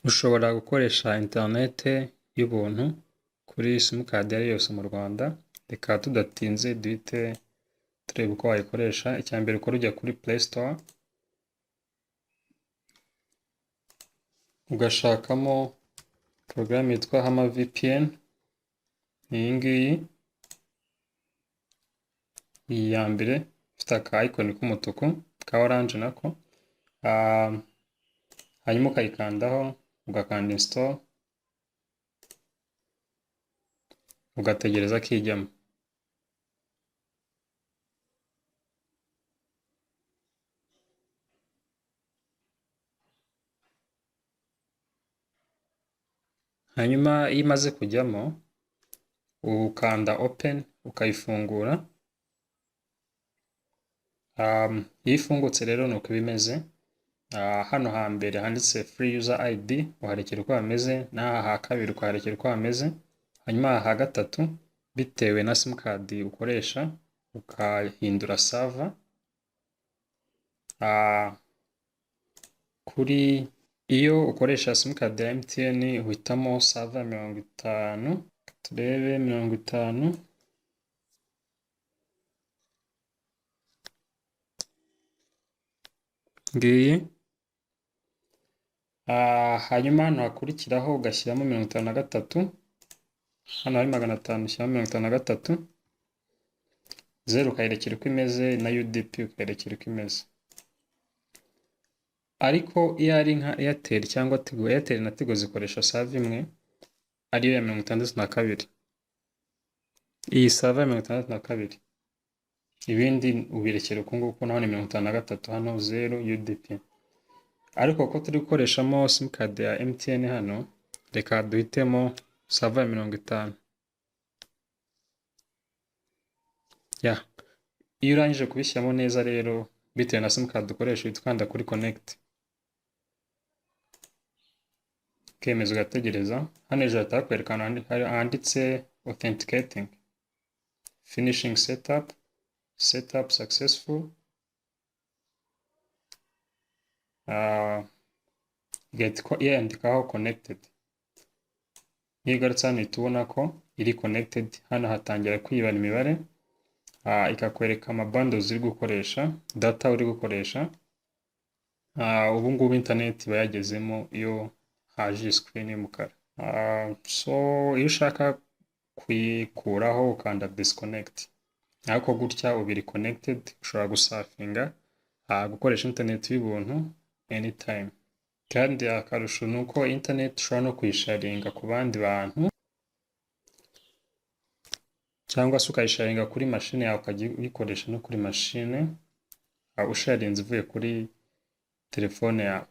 Ushobora gukoresha interinete y'ubuntu kuri simukadi iyo ari yo yose mu Rwanda, reka tudatinze duhite tureba uko wayikoresha. Icya mbere ukora ujya kuri Play Store, ugashakamo porogaramu yitwa Hama VPN, ni iyi ngiyi, iyi ya mbere ifite aka icon k'umutuku, ka oranje nako, hanyuma ukayikandaho, ugakanda install, ugategereza ko ijyamo. Hanyuma iyo imaze kujyamo, ukanda open, ukayifungura. Iyo ifungutse rero ni uko iba imeze. Hano hambere handitse free user ID uharekera uko hameze, n'aha ha kabiri ukaharekera uko hameze, hanyuma aha ha gatatu bitewe na simukadi ukoresha ukahindura server. Kuri iyo ukoresha simukadi ya MTN uhitamo server 50, turebe 50, ngiyi. Hanyuma hano hakurikiraho ugashyiramo 53, hano hari 500 ushyiramo 53, 0 ukayerekera uko imeze, na UDP ukayerekera uko imeze. Ariko iyo ari nka Airtel cyangwa Tigo, Airtel na Tigo zikoresha server imwe ariyo ya 62. Iyi server ya 62, ibindi ubirekera uko nguko, naho ni 53, hano 0 UDP. Ariko ko turi gukoreshamo simukadi ya MTN hano, reka duhitemo server ya 50. Iyo urangije kubishyiramo neza rero, bitewe na simukadi ukoresha, uhita ukanda kuri connect, ukemeza ugategereza. Hano hejuru hahita hakwereka handitse authenticating, finishing setup successful. Yandikaho connected. Iyo igarutse hano uhita ubona ko iri connected. Hano hatangira kwibara imibare, ikakwereka amabundles uri gukoresha, data uri gukoresha. Ubu ngubu internet iba yagezemo iyo haje screen y'umukara. So iyo ushaka kuyikuraho ukanda disconnect, ariko gutya ubiri connected, ushobora gusafinga, gukoresha internet y'ubuntu anytime. Kandi akarusho ni uko internet ushobora no kuyisharinga ku bandi bantu, cyangwa se ukayisharinga kuri mashine yawe ukajya uyikoresha no kuri mashine usharinze ivuye kuri telefone yawe.